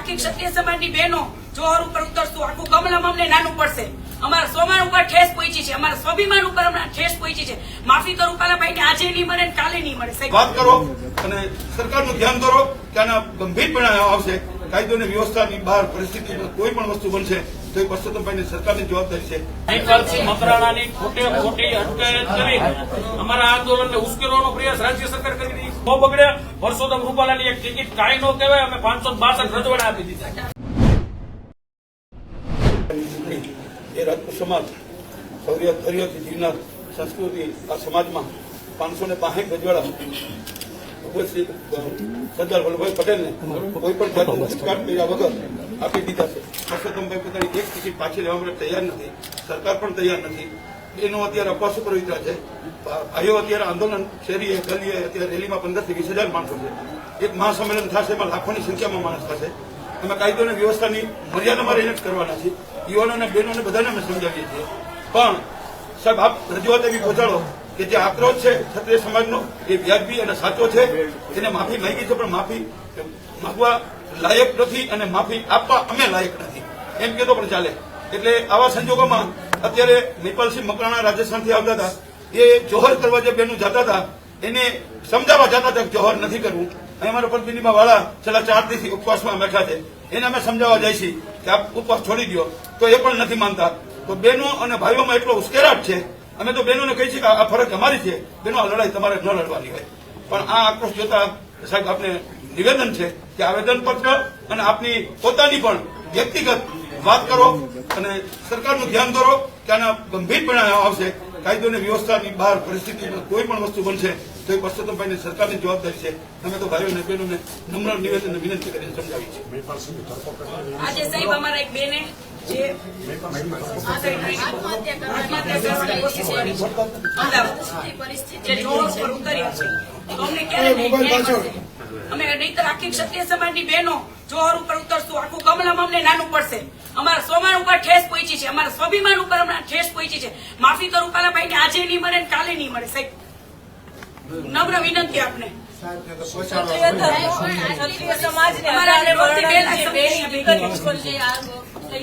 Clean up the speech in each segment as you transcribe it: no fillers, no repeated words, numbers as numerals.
આખી ક્ષત્રિય સમાજની બહેનો જોહર ઉપર ઉતરશું, આખું કમલમ અમને નાનું પડશે. અમારા સ્વમાન ઉપર ઠેસ પહોંચી છે, અમારા સ્વાભિમાન ઉપર હમણાં ઠેસ પહોંચી છે. માફી તો રૂપાલાભાઈને આજે નહીં મળે ને કાલે નહીં મળે. વાત કરો અને સરકારનું ધ્યાન દોરો કે આના ગંભીર પરિણામ આવશે. કાયદો અને વ્યવસ્થાની બહાર પરિસ્થિતિમાં કોઈ પણ વસ્તુ બનશે તો એ પરસોત્તમભાઈની સરકારની જવાબદારી છે. ગઈકાલથી મકરાણાની ખોટી અટકાયત કરી અમારા આંદોલનને ઉશ્કેરવાનો પ્રયાસ રાજ્ય સરકાર કરી રહી છે. બહુ બગડે. પરસોત્તમ રૂપાલાની એક ટિકિટ કાંઈ ન કહેવાય, અમે 562 રજવાડા આપી દીધા. એ રાજપૂત સમાજ સૌર્યથી જીવનાર સંસ્કૃતિ આ સમાજમાં 562 રજવાડા ઉપસ્થિત સરદાર વલ્લભભાઈ પટેલને કોઈ પણ જાતનો અધિકાર કર્યા વગર આપી દીધા છે. પરસોત્તમભાઈ પોતાની એક ટિકિટ પાછી લેવા માટે તૈયાર નથી, સરકાર પણ તૈયાર નથી. એનો અત્યારે અપવાસ ઉપર વિતરા છે. ભાઈઓ અત્યારે આંદોલન શેરીએ ગલીએ અત્યારે રેલીમાં 15 થી 20,000 માણસો છે. એક મહાસંમેલન થશે, એમાં લાખોની સંખ્યામાં માણસ થશે. અમે કાયદો અને વ્યવસ્થાની મર્યાદામાં રહીને જ કરવાના છીએ. યુવાનો અને બહેનોને બધાને અમે સમજાવીએ છીએ. પણ સાહેબ આપ રજૂઆત એવી પહોંચાડો કે જે આક્રોશ છે ક્ષત્રિય સમાજનો એ વ્યાજબી અને સાચો છે. એને માફી માંગી છે પણ માફી માંગવા લાયક નથી અને માફી આપવા અમે લાયક નથી એમ કહેતો પણ ચાલે. એટલે આવા સંજોગોમાં અત્યારે મહિપાલસિંહ મકરાણા રાજસ્થાનથી આવતા હતા, એ જોહર કરવા જે બહેનો જતા હતા એને સમજાવવા જતા હતા જોહર નથી કરવું. અહીં અમારા પ્રતિનિધિમાં વાળા છેલ્લા 4 દિવસથી ઉપવાસમાં બેઠા છે, એને અમે સમજાવવા જાય છીએ કે આપ ઉપવાસ છોડી દો તો એ પણ નથી માનતા. તો બહેનો અને ભાઈઓમાં એટલો ઉશ્કેરાટ છે. અમે તો બહેનોને કહીએ છીએ કે આ ફરજ અમારી છે, બહેનો આ લડાઈ તમારે ન લડવાની હોય. પણ આ આક્રોશ જોતા સાહેબ આપને નિવેદન છે કે આવેદનપત્ર અને આપની પોતાની પણ વ્યક્તિગત વાત કરો અને સરકારનું ધ્યાન દોરો કે આના ગંભીર પરિણામ આવશે. કાયદો અને વ્યવસ્થાની બહાર પરિસ્થિતિમાં કોઈ પણ વસ્તુ બનશે તો એ પરસોત્તમભાઈની સરકારની જવાબદારી છે. અમે તો ભાઈઓ અને બહેનોને નમ્ર નિવેદન અને વિનંતી કરીને સમજાવી છે. આજે સાહેબ અમારા એક બેને જે અમે નહીતર આખી ક્ષત્રિય સમાજની બહેનો જોહર ઉપર ઉતરશું, આખું કમલમ અમને નાનું પડશે. અમારા સ્વમાન ઉપર ઠેસ પહોંચી છે, અમારા સ્વાભિમાન ઉપર હમણાં ઠેસ પહોંચી છે. માફી તો રૂપાલાભાઈને આજે નહીં મળે ને કાલે નહીં મળે. સાહેબ નમ્ર વિનંતી આપને.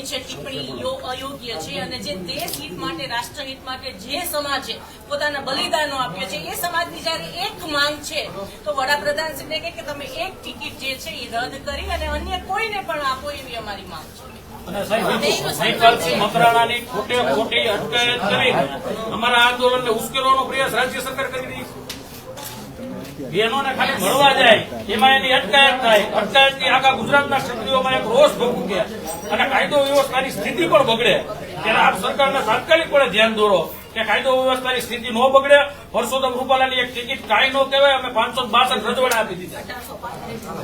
ટિપ્પણી અયોગ્ય છે અને જે દેશ હિત માટે રાષ્ટ્રહિત માટે જે સમાજે પોતાના બલિદાનો આપ્યો છે એ સમાજની જયારે એક માંગ છે તો વડાપ્રધાનશ્રીને કે તમે એક ટિકિટ જે છે એ રદ કરી અને અન્ય કોઈને પણ આપો એવી અમારી માંગ છે. અને ગઈકાલથી મકરાણાની ખોટી અટકાયત કરી અમારા આંદોલનને ઉશ્કેરવાનો પ્રયાસ રાજ્ય સરકાર કરી રહી છે. બહેનોને ખાલી મળવા જાય એમાં એની અટકાયત થાય. અટકાયતથી આખા ગુજરાતના ક્ષત્રિયોમાં એક રોષ ભભૂકે અને કાયદો વ્યવસ્થાની સ્થિતિ પણ બગડે. ત્યારે આપ સરકારને તાત્કાલિક પડે ધ્યાન દોરો કે કાયદો વ્યવસ્થાની સ્થિતિ ન બગડે. પરસોત્તમ રૂપાલાની એક ટિકિટ કાંઈ ન કહેવાય, અમે 562 રજવાડા આપી દીધા.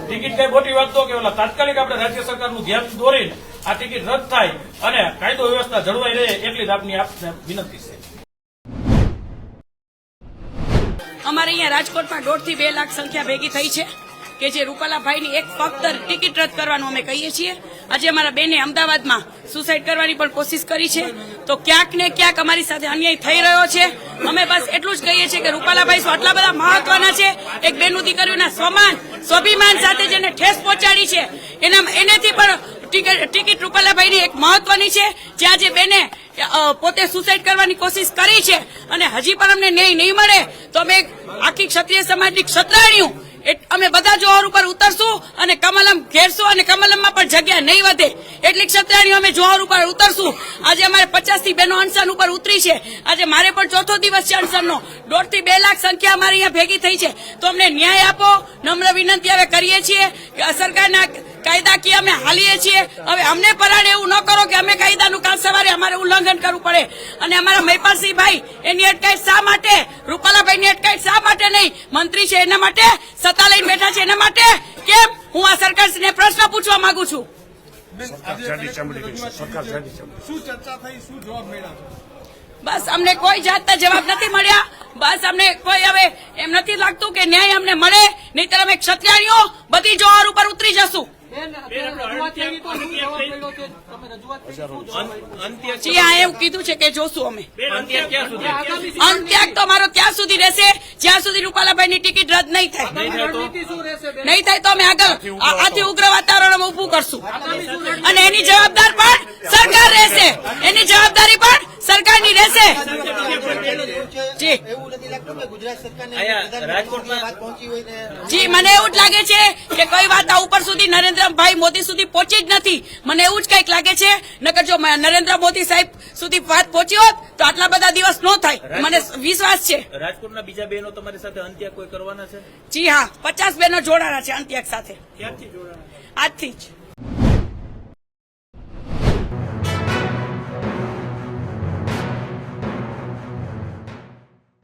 ટિકિટ કઈ મોટી વાત તો કે તાત્કાલિક આપણે રાજ્ય સરકારનું ધ્યાન દોરીને આ ટિકિટ રદ થાય અને કાયદો વ્યવસ્થા જળવાઈ રહે એટલી જ આપની આપને વિનંતી છે. અમારે અહીંયા રાજકોટમાં 1.5 થી 2 લાખ સંખ્યા ભેગી થઈ છે કે જે રૂપાલાભાઈની એક ફક્ત ટિકિટ રદ કરવાનું અમે કહીએ છીએ. આજે અમારા બેને અમદાવાદમાં સુસાઇડ કરવાની પણ કોશિશ કરી છે. તો ક્યાંક ને ક્યાંક અમારી સાથે અન્યાય થઈ રહ્યો છે. અમે બસ એટલું જ કહીએ છીએ કે રૂપાલાભાઈ શું આટલા બધા મહત્વના છે. એક બેનું દીકરીઓના સ્વાભિમાન સાથે જેને ઠેસ પહોંચાડી છે એનેથી પણ ટિકિટ રૂપાલાભાઈની એક મહત્વની છે. જે આજે બેને પોતે સુસાઇડ કરવાની કોશિશ કરી છે અને હજી પણ અમને ન્યાય નહીં મળે તો અમે આખી ક્ષત્રિય સમાજની ક્ષત્રાણીઓ અમે બધા જોહર ઉપર ઉતરશું અને કમલમ ઘેરશું અને કમલમમાં પણ જગ્યા નહીં વધે એટલી ક્ષત્રાણીઓ અમે જોહર ઉપર ઉતરશું. આજે અમારે 50 થી બહેનો અનશન ઉપર ઉતરી છે. આજે મારે પણ ચોથો દિવસ છે અનશનનો. 1.5 થી 2 લાખ સંખ્યા અમારી અહીંયા ભેગી થઈ છે. તો અમને ન્યાય આપો. નમ્ર વિનંતી હવે કરીએ છીએ કે સરકારના કાયદાકીય અમે હાલીએ છીએ. હવે અમને પરાણે એવું ન કરો કે અમે કાયદાનું કાલ સવારે અમારે ઉલ્લંઘન કરવું પડે. અને અમારા મહિપાલસિંહભાઈ એની અટકાયત શા માટે, રૂપાલાભાઈની અટકાયત શા માટે નહીં? મંત્રી છે એના માટે, સત્તા લઈને બેઠા છે એના માટે કેમ? હું આ સરકારને પ્રશ્ન પૂછવા માંગુ છું. બસ અમને કોઈ જાતના જવાબ નથી મળ્યા. બસ અમને કોઈ હવે એમ નથી લાગતું કે ન્યાય અમને મળે, નહીતર અમે ક્ષત્રિયો બધી જોહર ઉપર ઉતરી જશું. એવું કીધું છે કે જોશું અમે. અંત્યાગ તો મારો ત્યાં સુધી રહેશે જ્યાં સુધી રૂપાલાભાઈની ટિકિટ રદ નહીં થાય નહીં થાય તો અમે આગળ આથી ઉગ્ર વાતાવરણ ઉભું કરશું અને એની જવાબદાર પણ સરકાર રહેશે, એની જવાબદારી પણ સરકારની રહેશે. જી જી મને એવું જ લાગે છે કે કઈ વાત આ ઉપર સુધી નરેન્દ્રભાઈ મોદી સુધી પહોંચી જ નથી. મને એવું જ કઈક લાગે છે, નકર જો નરેન્દ્ર મોદી સાહેબ સુધી વાત પહોંચી હોત તો આટલા બધા દિવસ ન થાય. મને વિશ્વાસ છે. રાજકોટના બીજા બહેનો તમારી સાથે અંત્યાગ કોઈ કરવાના છે? જી હા, 50 બહેનો જોડાણા છે અંત્યાગ સાથે ક્યાંથી જોડાણા? આજથી જ.